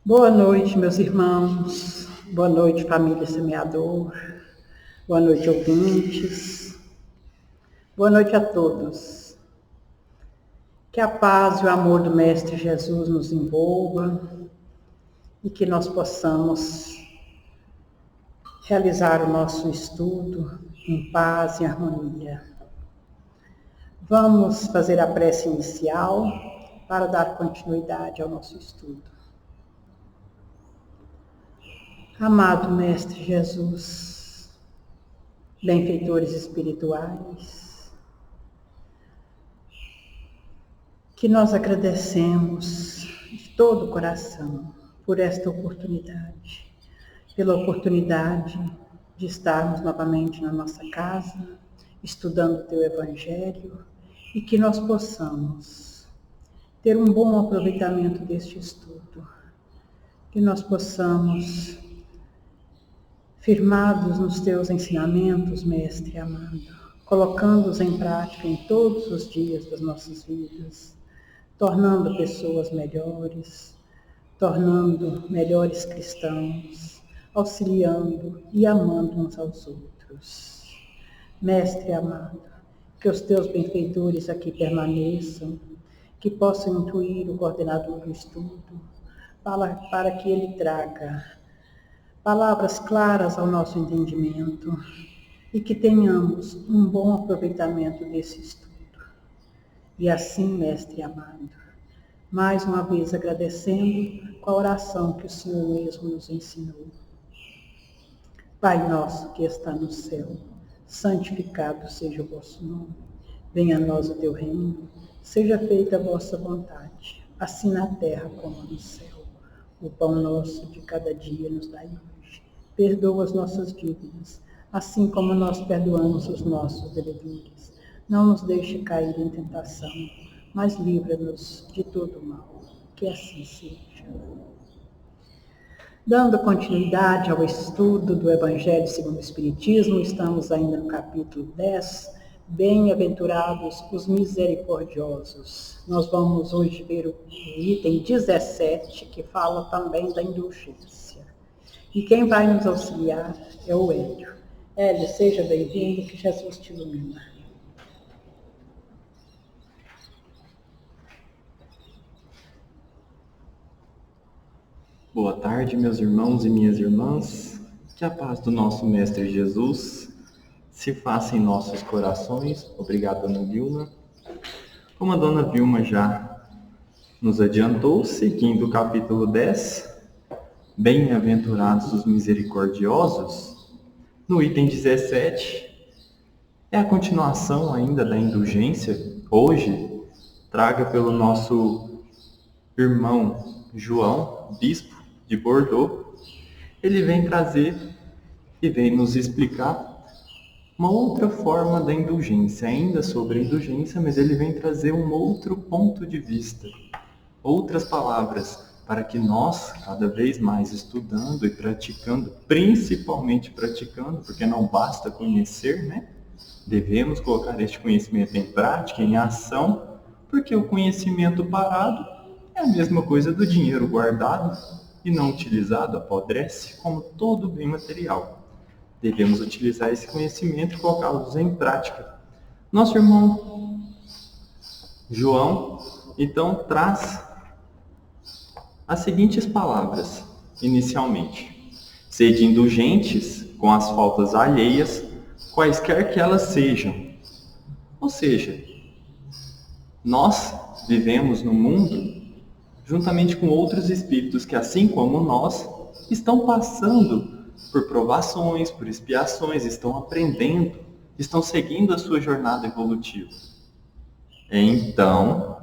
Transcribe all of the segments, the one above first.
Boa noite, meus irmãos. Boa noite, família Semeador. Boa noite, ouvintes. Boa noite a todos. Que a paz e o amor do Mestre Jesus nos envolva e que nós possamos realizar o nosso estudo em paz e harmonia. Vamos fazer a prece inicial para dar continuidade ao nosso estudo. Amado Mestre Jesus, benfeitores espirituais, que nós agradecemos de todo o coração por esta oportunidade, pela oportunidade de estarmos novamente na nossa casa, estudando o Teu Evangelho, e que nós possamos ter um bom aproveitamento deste estudo, que nós possamos, firmados nos Teus ensinamentos, Mestre amado, colocando-os em prática em todos os dias das nossas vidas, tornando pessoas melhores, tornando melhores cristãos, auxiliando e amando uns aos outros. Mestre amado, que os teus benfeitores aqui permaneçam, que possam intuir o coordenador do estudo, para que ele traga palavras claras ao nosso entendimento e que tenhamos um bom aproveitamento desse estudo. E assim, Mestre amado, mais uma vez agradecendo com a oração que o Senhor mesmo nos ensinou. Pai nosso que está no céu, santificado seja o vosso nome. Venha a nós o teu reino, seja feita a vossa vontade, assim na terra como no céu. O pão nosso de cada dia nos dai hoje. Perdoa as nossas dívidas, assim como nós perdoamos os nossos devedores. Não nos deixe cair em tentação, mas livra-nos de todo o mal. Que assim seja. Dando continuidade ao estudo do Evangelho segundo o Espiritismo, estamos ainda no capítulo 10, Bem-aventurados os misericordiosos. Nós vamos hoje ver o item 17, que fala também da indulgência. E quem vai nos auxiliar é o Hélio. Hélio, seja bem-vindo, que Jesus te ilumina. Boa tarde, meus irmãos e minhas irmãs. Que a paz do nosso Mestre Jesus se faça em nossos corações. Obrigado, Dona Vilma. Como a Dona Vilma já nos adiantou, seguindo o capítulo 10, Bem-aventurados os misericordiosos, no item 17, é a continuação ainda da indulgência, hoje, traga pelo nosso irmão João, bispo de Bordeaux. Ele vem trazer e vem nos explicar uma outra forma da indulgência, ainda sobre a indulgência, mas ele vem trazer um outro ponto de vista, outras palavras, para que nós, cada vez mais estudando e praticando, principalmente praticando, porque não basta conhecer, né? Devemos colocar este conhecimento em prática, em ação, porque o conhecimento parado é a mesma coisa do dinheiro guardado e não utilizado, apodrece, como todo bem material. Devemos utilizar esse conhecimento e colocá-los em prática. Nosso irmão João, então, traz as seguintes palavras, inicialmente. Sede indulgentes com as faltas alheias, quaisquer que elas sejam. Ou seja, nós vivemos no mundo juntamente com outros espíritos que, assim como nós, estão passando por provações, por expiações, estão aprendendo, estão seguindo a sua jornada evolutiva. Então,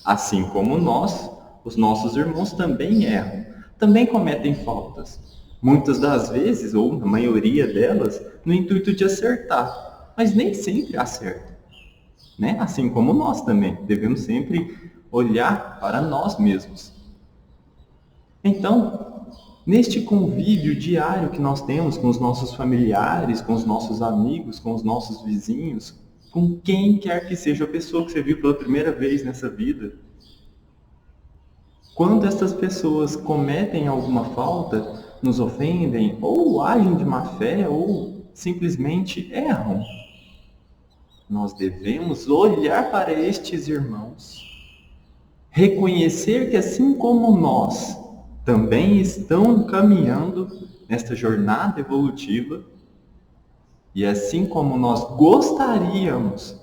assim como nós, os nossos irmãos também erram, também cometem faltas. Muitas das vezes, ou na maioria delas, no intuito de acertar, mas nem sempre acertam, né? Assim como nós também, devemos sempre olhar para nós mesmos. Então, neste convívio diário que nós temos com os nossos familiares, com os nossos amigos, com os nossos vizinhos, com quem quer que seja a pessoa que você viu pela primeira vez nessa vida, Quando essas pessoas cometem alguma falta, nos ofendem, ou agem de má fé, ou simplesmente erram, nós devemos olhar para estes irmãos, reconhecer que assim como nós também estão caminhando nesta jornada evolutiva, e assim como nós gostaríamos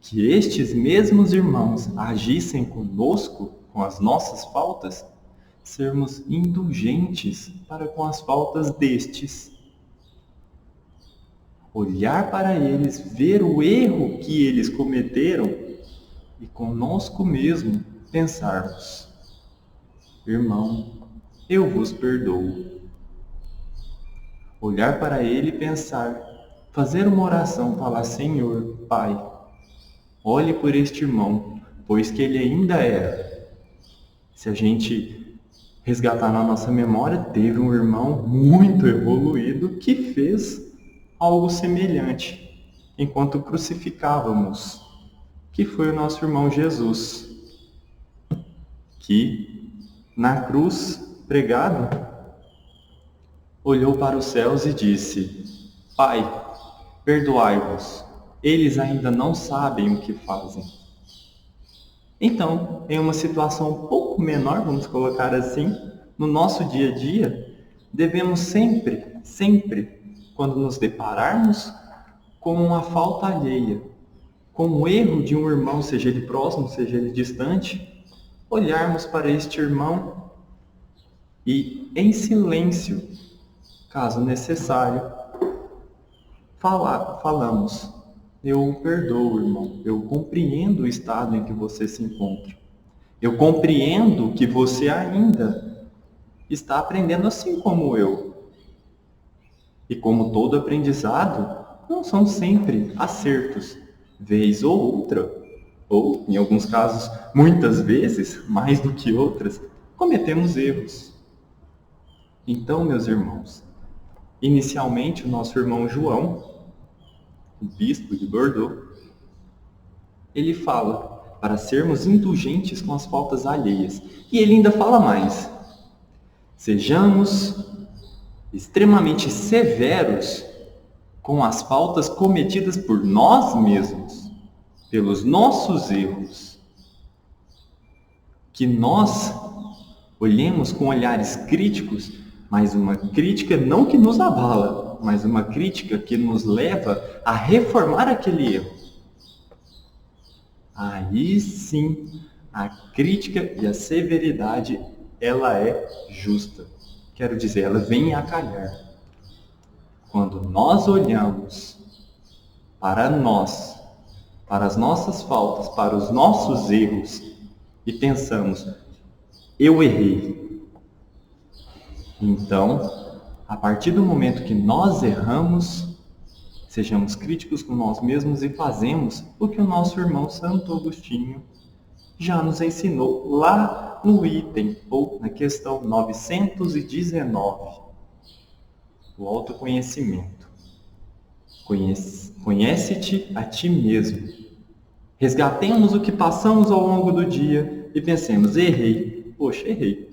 que estes mesmos irmãos agissem conosco com as nossas faltas, sermos indulgentes para com as faltas destes. Olhar para eles, ver o erro que eles cometeram e conosco mesmo pensarmos: irmão, eu vos perdoo. Olhar para ele e pensar, fazer uma oração, falar: Senhor, Pai, olhe por este irmão, pois que ele ainda era. Se a gente resgatar na nossa memória, teve um irmão muito evoluído que fez algo semelhante enquanto crucificávamos, que foi o nosso irmão Jesus, que na cruz pregado olhou para os céus e disse: Pai, perdoai-vos, eles ainda não sabem o que fazem. Então, em uma situação um pouco menor, vamos colocar assim, no nosso dia a dia, devemos sempre, quando nos depararmos com uma falta alheia, com o erro de um irmão, seja ele próximo, seja ele distante, olharmos para este irmão e, em silêncio, caso necessário, falamos: eu perdoo, irmão, eu compreendo o estado em que você se encontra. Eu compreendo que você ainda está aprendendo assim como eu. E como todo aprendizado, não são sempre acertos. Vez ou outra, ou em alguns casos, muitas vezes, mais do que outras, cometemos erros. Então, meus irmãos, inicialmente o nosso irmão João, o bispo de Bordeaux, ele fala para sermos indulgentes com as faltas alheias. E ele ainda fala mais: sejamos extremamente severos com as faltas cometidas por nós mesmos, pelos nossos erros. Que nós olhemos com olhares críticos, mas uma crítica não que nos abala, mas uma crítica que nos leva a reformar aquele erro. Aí sim, a crítica e a severidade, ela é justa. Quero dizer, ela vem a calhar. Quando nós olhamos para nós, para as nossas faltas, para os nossos erros e pensamos: eu errei. Então, a partir do momento que nós erramos, sejamos críticos com nós mesmos e fazemos o que o nosso irmão Santo Agostinho já nos ensinou lá no item, ou na questão 919, o autoconhecimento. Conhece-te a ti mesmo. Resgatemos o que passamos ao longo do dia e pensemos: errei, poxa, errei.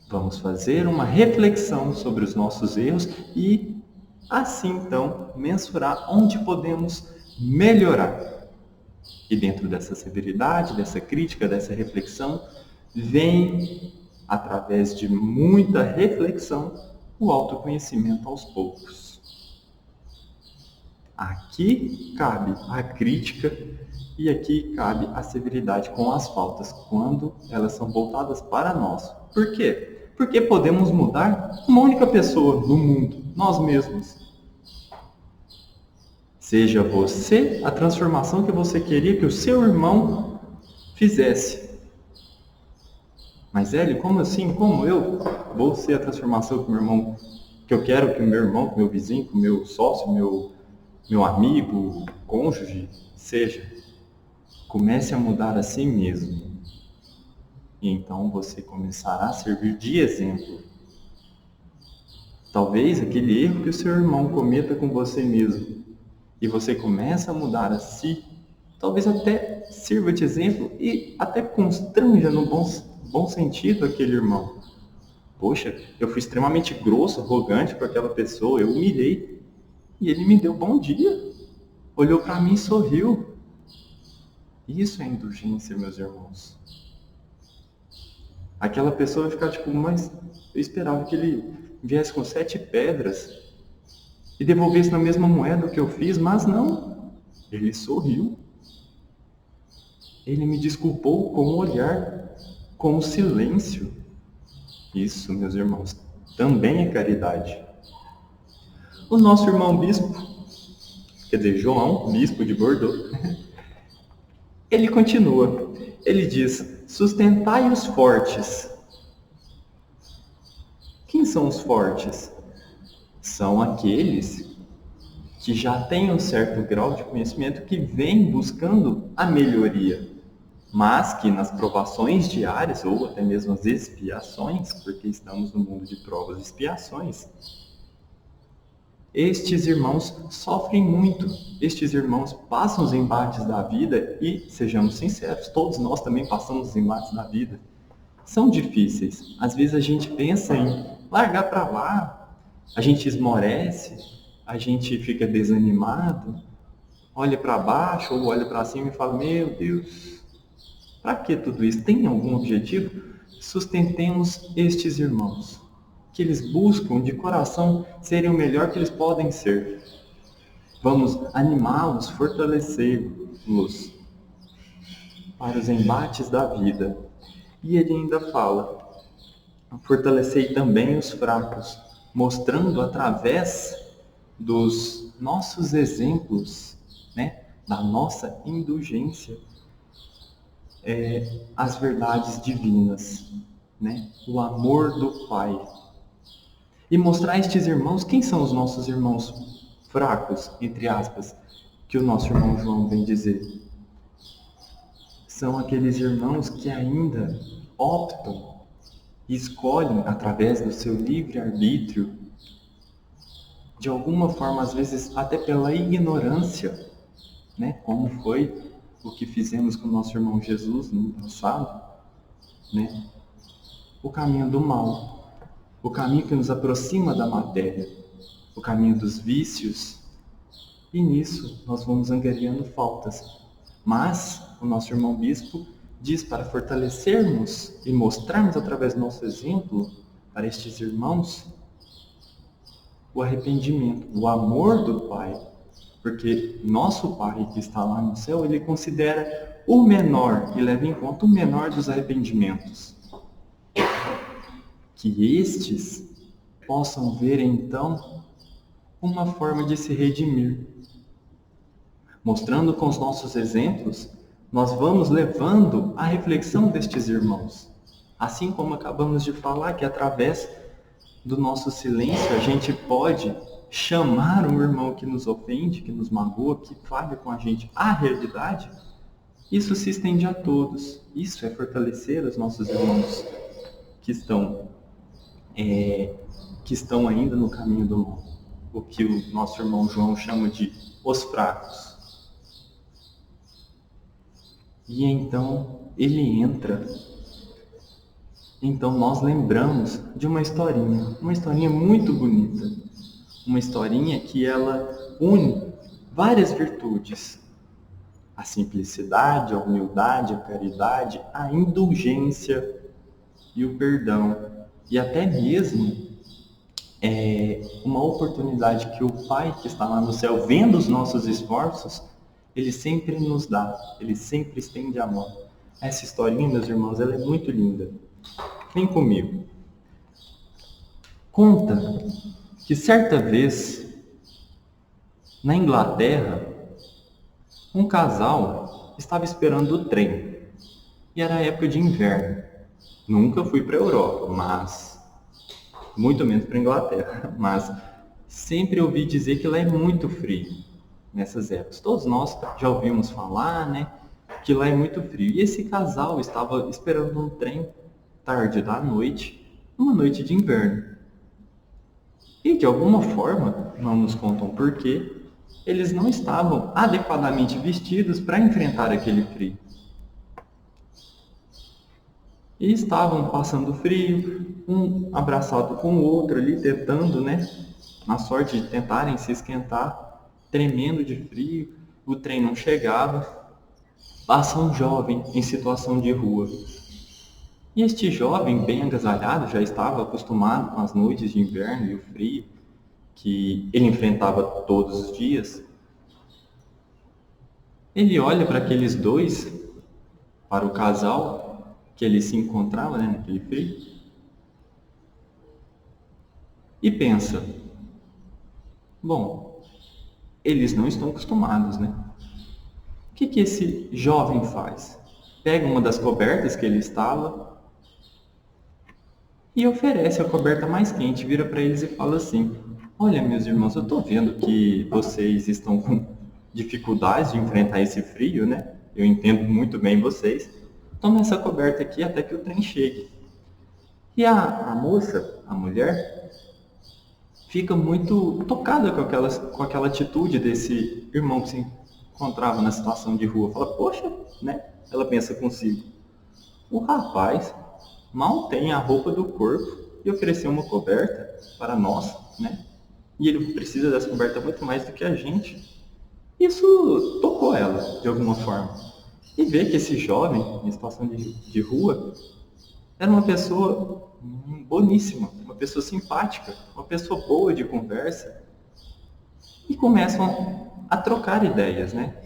Vamos fazer uma reflexão sobre os nossos erros e, assim então, mensurar onde podemos melhorar. E dentro dessa severidade, dessa crítica, dessa reflexão, vem, através de muita reflexão, o autoconhecimento aos poucos. Aqui cabe a crítica e aqui cabe a severidade com as faltas, quando elas são voltadas para nós. Por quê? Porque podemos mudar uma única pessoa no mundo, nós mesmos. Seja você a transformação que você queria que o seu irmão fizesse. Mas Hélio, como assim? Como eu vou ser a transformação que o meu irmão, que eu quero que o meu irmão, que o meu vizinho, que o meu sócio, meu amigo, cônjuge, seja? Comece a mudar a si mesmo. E então você começará a servir de exemplo. Talvez aquele erro que o seu irmão cometa com você mesmo, e você começa a mudar a si, talvez até sirva de exemplo e até constranja no bom sentido aquele irmão. Poxa, eu fui extremamente grosso, arrogante com aquela pessoa, eu humilhei. E ele me deu bom dia. Olhou para mim e sorriu. Isso é indulgência, meus irmãos. Aquela pessoa vai ficar tipo, mas eu esperava que ele viesse com 7 pedras e devolvesse na mesma moeda o que eu fiz, mas não. Ele sorriu. Ele me desculpou com o olhar, com o silêncio. Isso, meus irmãos, também é caridade. O nosso irmão bispo, quer dizer, João, bispo de Bordeaux, ele continua. Ele diz, sustentai os fortes. Quem são os fortes? São aqueles que já têm um certo grau de conhecimento, que vêm buscando a melhoria, mas que nas provações diárias, ou até mesmo as expiações, porque estamos no mundo de provas e expiações, estes irmãos sofrem muito, estes irmãos passam os embates da vida e, sejamos sinceros, todos nós também passamos os embates da vida. São difíceis. Às vezes a gente pensa em largar para lá, a gente esmorece, a gente fica desanimado, olha para baixo ou olha para cima e fala, meu Deus, para que tudo isso? Tem algum objetivo? Sustentemos estes irmãos, que eles buscam de coração serem o melhor que eles podem ser. Vamos animá-los, fortalecê-los para os embates da vida. E ele ainda fala, fortalecei também os fracos, mostrando através dos nossos exemplos, né, da nossa indulgência, as verdades divinas, né, o amor do Pai. E mostrar a estes irmãos quem são os nossos irmãos fracos, entre aspas, que o nosso irmão João vem dizer. São aqueles irmãos que ainda optam e escolhem, através do seu livre-arbítrio, de alguma forma, às vezes até pela ignorância, né? Como foi o que fizemos com o nosso irmão Jesus no passado, né? O caminho do mal. O caminho que nos aproxima da matéria, o caminho dos vícios, e nisso nós vamos angariando faltas. Mas o nosso irmão bispo diz para fortalecermos e mostrarmos através do nosso exemplo para estes irmãos o arrependimento, o amor do Pai, porque nosso Pai que está lá no céu, ele considera o menor e leva em conta o menor dos arrependimentos. Que estes possam ver, então, uma forma de se redimir. Mostrando com os nossos exemplos, nós vamos levando a reflexão destes irmãos. Assim como acabamos de falar, que através do nosso silêncio a gente pode chamar um irmão que nos ofende, que nos magoa, que falha com a gente a realidade, isso se estende a todos. Isso é fortalecer os nossos irmãos que estão ainda no caminho do mal, o que o nosso irmão João chama de os fracos. E então ele entra. Então nós lembramos de uma historinha muito bonita, uma historinha que ela une várias virtudes: a simplicidade, a humildade, a caridade, a indulgência e o perdão. E até mesmo uma oportunidade que o Pai que está lá no céu, vendo os nossos esforços, ele sempre nos dá, ele sempre estende a mão. Essa historinha, meus irmãos, ela é muito linda. Vem comigo. Conta que certa vez, na Inglaterra, um casal estava esperando o trem. E era época de inverno. Nunca fui para a Europa, mas muito menos para a Inglaterra. Mas sempre ouvi dizer que lá é muito frio nessas épocas. Todos nós já ouvimos falar, né, que lá é muito frio. E esse casal estava esperando um trem tarde da noite, uma noite de inverno. E de alguma forma, não nos contam porquê, eles não estavam adequadamente vestidos para enfrentar aquele frio. E estavam passando frio, um abraçado com o outro ali, tentando, né? Na sorte de tentarem se esquentar, tremendo de frio, o trem não chegava. Passa um jovem em situação de rua. E este jovem, bem agasalhado, já estava acostumado com as noites de inverno e o frio que ele enfrentava todos os dias. Ele olha para aqueles dois, para o casal que ele se encontrava, né, naquele frio, e pensa: bom, eles não estão acostumados, né? O que que esse jovem faz? Pega uma das cobertas que ele estava e oferece a coberta mais quente, vira para eles e fala assim: olha, meus irmãos, eu estou vendo que vocês estão com dificuldades de enfrentar esse frio, né? Eu entendo muito bem vocês. Toma essa coberta aqui até que o trem chegue. E a moça, a mulher, fica muito tocada com aquela atitude desse irmão que se encontrava na situação de rua. Fala: poxa, né? Ela pensa consigo: o rapaz mal tem a roupa do corpo e ofereceu uma coberta para nós, né? E ele precisa dessa coberta muito mais do que a gente. Isso tocou ela, de alguma forma. E ver que esse jovem, em situação de rua, era uma pessoa boníssima, uma pessoa simpática, uma pessoa boa de conversa. E começam a trocar ideias, né?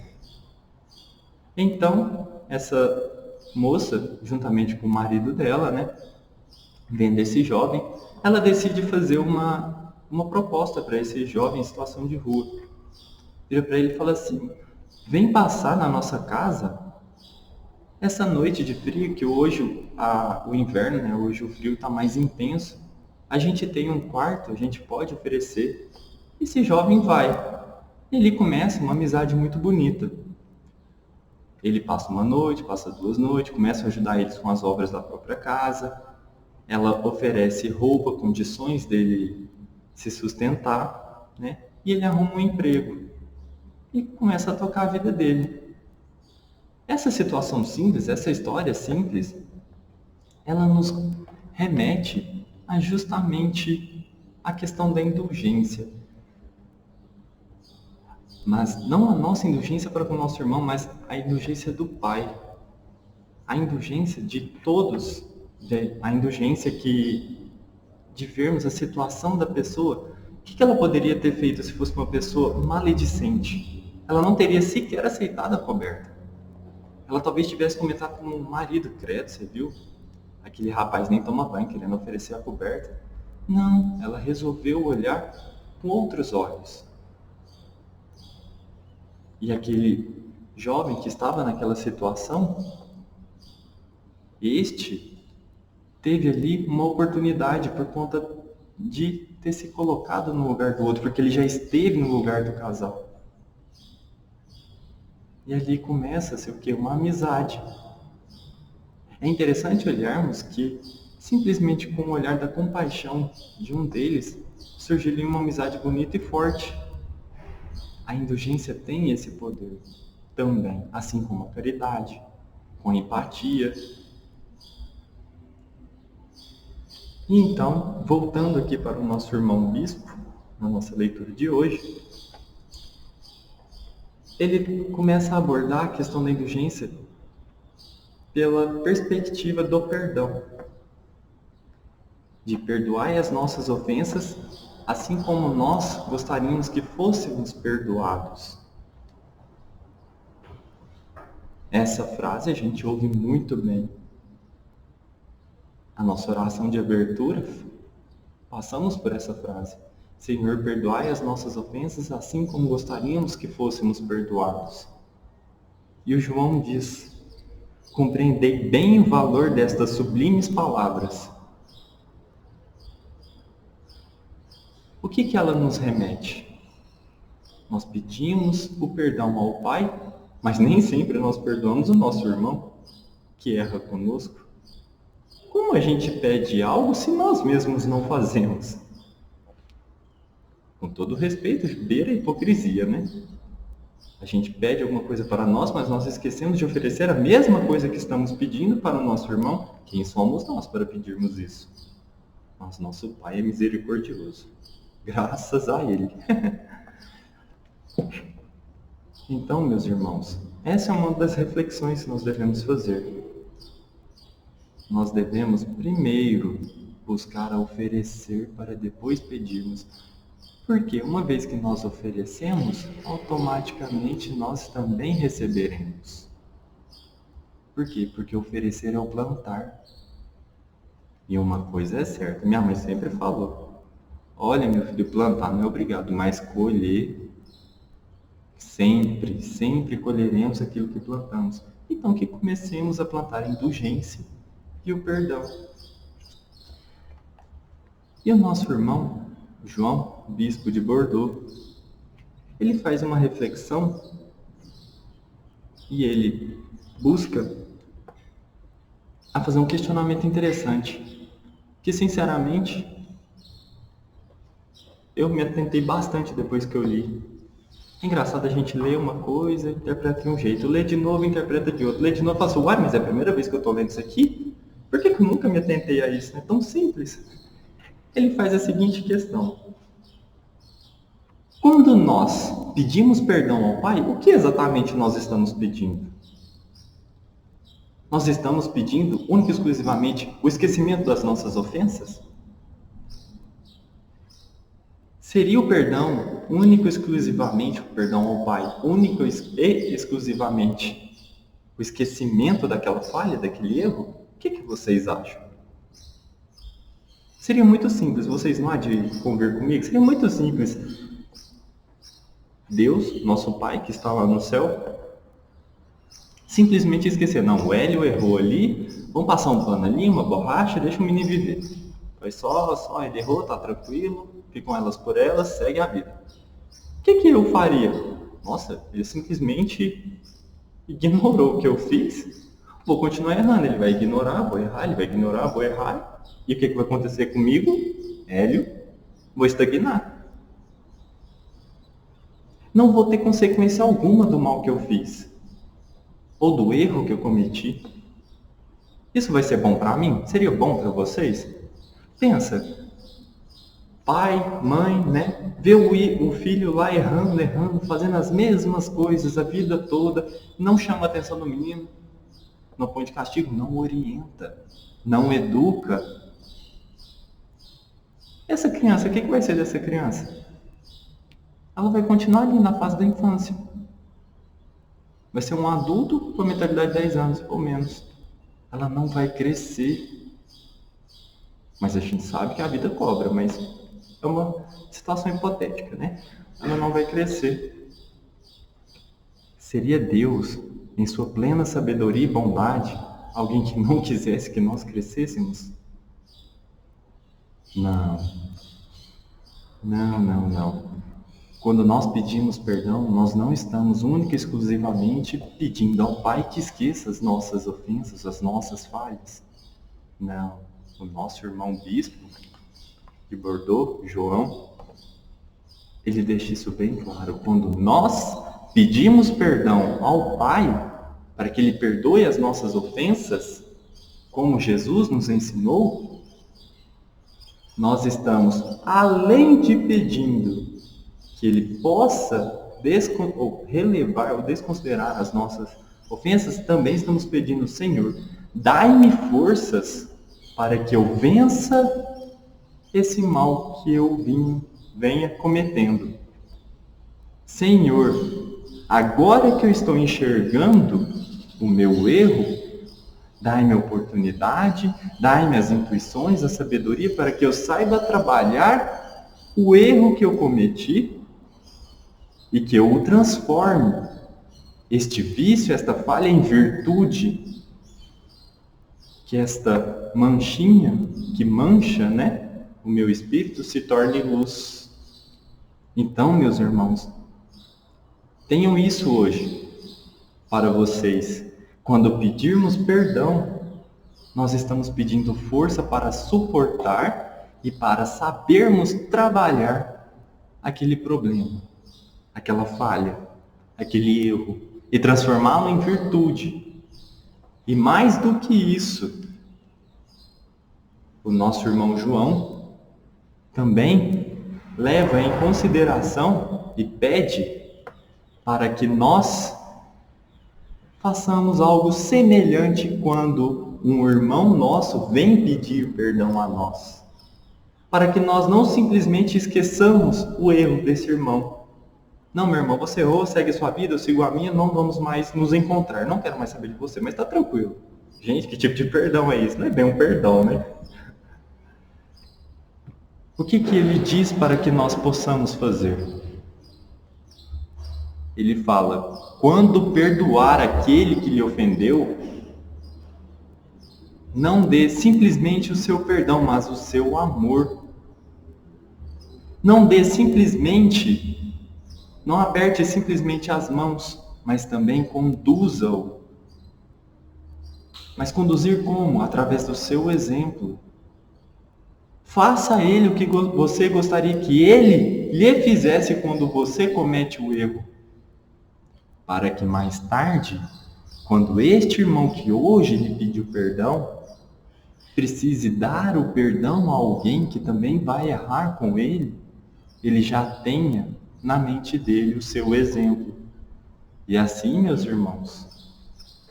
Então, essa moça, juntamente com o marido dela, né, vendo esse jovem, ela decide fazer uma proposta para esse jovem em situação de rua. Vira para ele e fala assim: vem passar na nossa casa essa noite de frio, que hoje o inverno, né, hoje o frio está mais intenso. A gente tem um quarto, a gente pode oferecer. Esse jovem vai. Ele começa uma amizade muito bonita. Ele passa uma noite, passa 2 noites, começa a ajudar eles com as obras da própria casa. Ela oferece roupa, condições dele se sustentar, né? E ele arruma um emprego e começa a tocar a vida dele. Essa situação simples, essa história simples, ela nos remete a justamente a questão da indulgência. Mas não a nossa indulgência para com o nosso irmão, mas a indulgência do Pai. A indulgência de todos, a indulgência de vermos a situação da pessoa. O que ela poderia ter feito se fosse uma pessoa maledicente? Ela não teria sequer aceitado a coberta. Ela talvez tivesse comentado com o marido: credo, você viu? Aquele rapaz nem toma banho querendo oferecer a coberta. Não, ela resolveu olhar com outros olhos. E aquele jovem que estava naquela situação, este teve ali uma oportunidade por conta de ter se colocado no lugar do outro, porque ele já esteve no lugar do casal. E ali começa-se o quê? Uma amizade. É interessante olharmos que, simplesmente com o olhar da compaixão de um deles, surgiu ali uma amizade bonita e forte. A indulgência tem esse poder também, assim como a caridade, com a empatia. E então, voltando aqui para o nosso irmão bispo, na nossa leitura de hoje, ele começa a abordar a questão da indulgência pela perspectiva do perdão. De perdoai as nossas ofensas, assim como nós gostaríamos que fôssemos perdoados. Essa frase a gente ouve muito bem. A nossa oração de abertura, passamos por essa frase: Senhor, perdoai as nossas ofensas, assim como gostaríamos que fôssemos perdoados. E o João diz: compreendei bem o valor destas sublimes palavras. O que ela nos remete? Nós pedimos o perdão ao Pai, mas nem sempre nós perdoamos o nosso irmão que erra conosco. Como a gente pede algo se nós mesmos não fazemos? Com todo respeito, beira a hipocrisia, né? A gente pede alguma coisa para nós, mas nós esquecemos de oferecer a mesma coisa que estamos pedindo para o nosso irmão. Quem somos nós para pedirmos isso? Mas nosso Pai é misericordioso. Graças a Ele. Então, meus irmãos, essa é uma das reflexões que nós devemos fazer. Nós devemos primeiro buscar a oferecer para depois pedirmos. Porque uma vez que nós oferecemos, automaticamente nós também receberemos. Por quê? Porque oferecer é o plantar. E uma coisa é certa, minha mãe sempre falou: olha, meu filho, plantar não é obrigado, mas colher, sempre colheremos aquilo que plantamos. Então que comecemos a plantar a indulgência e o perdão. E o nosso irmão, João, bispo de Bordeaux, ele faz uma reflexão e ele busca a fazer um questionamento interessante, que sinceramente eu me atentei bastante depois que eu li. É engraçado, a gente lê uma coisa, interpreta de um jeito, lê de novo, interpreta de outro, lê de novo e fala assim: uai, mas é a primeira vez que eu estou lendo isso aqui? Por que eu nunca me atentei a isso? É tão simples. Ele faz a seguinte questão: quando nós pedimos perdão ao Pai, o que exatamente nós estamos pedindo? Nós estamos pedindo única e exclusivamente o esquecimento das nossas ofensas? Seria o perdão único e exclusivamente, o perdão ao Pai, único e exclusivamente o esquecimento daquela falha, daquele erro? O que vocês acham? Seria muito simples, vocês não há de convir comigo? Seria muito simples. Deus, nosso Pai, que está lá no céu, simplesmente esquecer: não, o Hélio errou ali, vamos passar um pano ali, uma borracha, deixa o menino viver. Foi só, ele errou, tá tranquilo, ficam elas por elas, segue a vida. O que eu faria? Nossa, ele simplesmente ignorou o que eu fiz, vou continuar errando, ele vai ignorar, vou errar, ele vai ignorar, vou errar. E o que vai acontecer comigo? Hélio, vou estagnar. Não vou ter consequência alguma do mal que eu fiz, ou do erro que eu cometi. Isso vai ser bom para mim? Seria bom para vocês? Pensa, pai, mãe, né? Vê o filho lá errando, fazendo as mesmas coisas a vida toda, não chama a atenção do menino, não põe de castigo, não orienta, não educa. Essa criança, o que vai ser dessa criança? Ela vai continuar ali na fase da infância. Vai ser um adulto com a mentalidade de 10 anos, ou menos. Ela não vai crescer. Mas a gente sabe que a vida cobra, mas é uma situação hipotética, né? Ela não vai crescer. Seria Deus, em sua plena sabedoria e bondade, alguém que não quisesse que nós crescêssemos? Não. Quando nós pedimos perdão, nós não estamos única e exclusivamente pedindo ao Pai que esqueça as nossas ofensas, as nossas falhas. Não. O nosso irmão bispo de Bordeaux, João, ele deixa isso bem claro. Quando nós pedimos perdão ao Pai, para que Ele perdoe as nossas ofensas, como Jesus nos ensinou, nós estamos, além de pedindo que Ele possa relevar ou desconsiderar as nossas ofensas, também estamos pedindo: Senhor, dai-me forças para que eu vença esse mal que eu venha cometendo. Senhor, agora que eu estou enxergando o meu erro, dai-me a oportunidade, dai-me as intuições, a sabedoria para que eu saiba trabalhar o erro que eu cometi e que eu o transforme, este vício, esta falha, em virtude. Que esta manchinha que mancha, né, o meu espírito se torne luz. Então, meus irmãos, tenham isso hoje para vocês. Quando pedirmos perdão, nós estamos pedindo força para suportar e para sabermos trabalhar aquele problema, aquela falha, aquele erro e transformá-lo em virtude. E mais do que isso, o nosso irmão João também leva em consideração e pede para que nós façamos algo semelhante quando um irmão nosso vem pedir perdão a nós. Para que nós não simplesmente esqueçamos o erro desse irmão. Não, meu irmão, você errou, segue a sua vida, eu sigo a minha, não vamos mais nos encontrar. Não quero mais saber de você, mas tá tranquilo. Gente, que tipo de perdão é isso? Não é bem um perdão, né? O que ele diz para que nós possamos fazer? Ele fala, quando perdoar aquele que lhe ofendeu, não dê simplesmente o seu perdão, mas o seu amor. Não dê simplesmente, não aperte simplesmente as mãos, mas também conduza-o. Mas conduzir como? Através do seu exemplo. Faça a ele o que você gostaria que ele lhe fizesse quando você comete o erro. Para que mais tarde, quando este irmão que hoje lhe pediu perdão, precise dar o perdão a alguém que também vai errar com ele, ele já tenha na mente dele o seu exemplo. E assim, meus irmãos,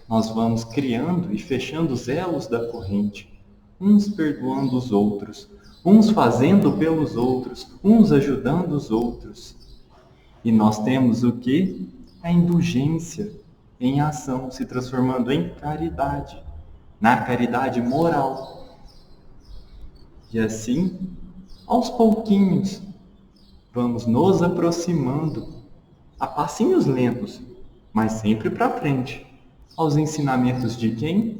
nós vamos criando e fechando os elos da corrente, uns perdoando os outros, uns fazendo pelos outros, uns ajudando os outros. E nós temos o quê? A indulgência em ação, se transformando em caridade, na caridade moral. E assim, aos pouquinhos, vamos nos aproximando, a passinhos lentos, mas sempre para frente, aos ensinamentos de quem?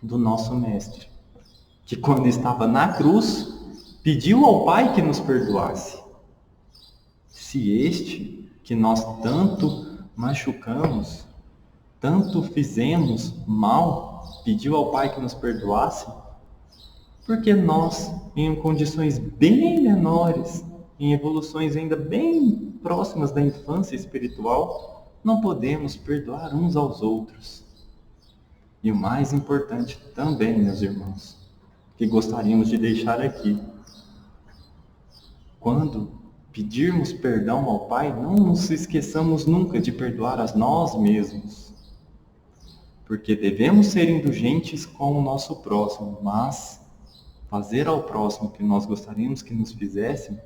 Do nosso Mestre, que quando estava na cruz, pediu ao Pai que nos perdoasse. Se este, que nós tanto machucamos, tanto fizemos mal, pediu ao Pai que nos perdoasse, porque nós, em condições bem menores, em evoluções ainda bem próximas da infância espiritual, não podemos perdoar uns aos outros. E o mais importante também, meus irmãos, que gostaríamos de deixar aqui, quando pedirmos perdão ao Pai, não nos esqueçamos nunca de perdoar a nós mesmos. Porque devemos ser indulgentes com o nosso próximo, mas fazer ao próximo o que nós gostaríamos que nos fizessem,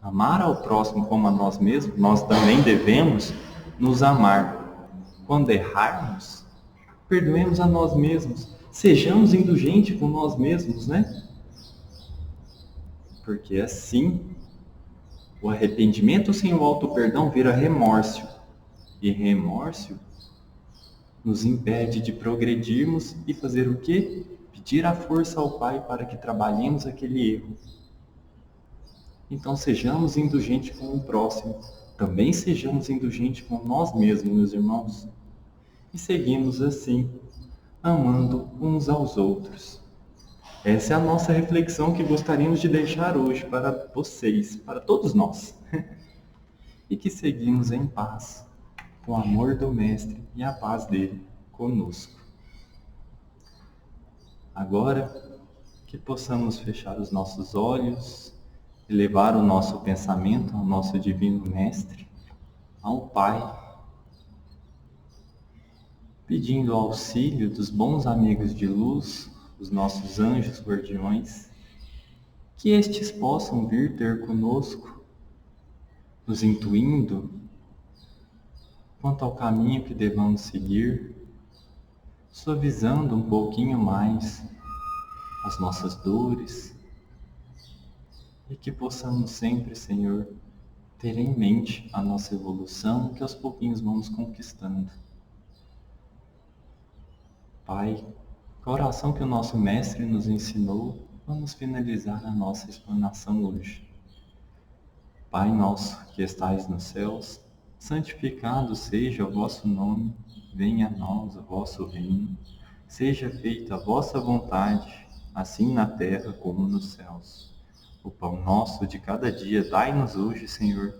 amar ao próximo como a nós mesmos, nós também devemos nos amar. Quando errarmos, perdoemos a nós mesmos. Sejamos indulgentes com nós mesmos, né? Porque assim, o arrependimento sem o auto-perdão vira remorso. E remorso nos impede de progredirmos e fazer o quê? Pedir a força ao Pai para que trabalhemos aquele erro. Então sejamos indulgentes com o próximo. Também sejamos indulgentes com nós mesmos, meus irmãos. E seguimos assim, amando uns aos outros. Essa é a nossa reflexão que gostaríamos de deixar hoje para vocês, para todos nós. E que seguimos em paz, com o amor do Mestre e a paz dele conosco. Agora, que possamos fechar os nossos olhos e levar o nosso pensamento ao nosso Divino Mestre, ao Pai, pedindo o auxílio dos bons amigos de luz, os nossos anjos guardiões, que estes possam vir ter conosco, nos intuindo quanto ao caminho que devamos seguir, suavizando um pouquinho mais as nossas dores, e que possamos sempre, Senhor, ter em mente a nossa evolução que aos pouquinhos vamos conquistando. Pai, com a oração que o nosso Mestre nos ensinou, vamos finalizar a nossa explanação hoje. Pai nosso que estais nos céus, santificado seja o vosso nome, venha a nós o vosso reino, seja feita a vossa vontade, assim na terra como nos céus. O pão nosso de cada dia dai-nos hoje, Senhor.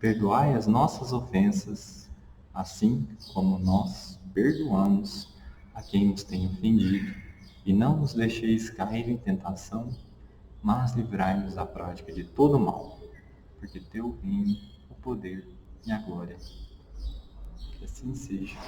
Perdoai as nossas ofensas, assim como nós perdoamos a quem nos tem ofendido. E não nos deixeis cair em tentação, mas livrai-nos da prática de todo mal, porque teu reino, o poder e a glória. Que assim seja.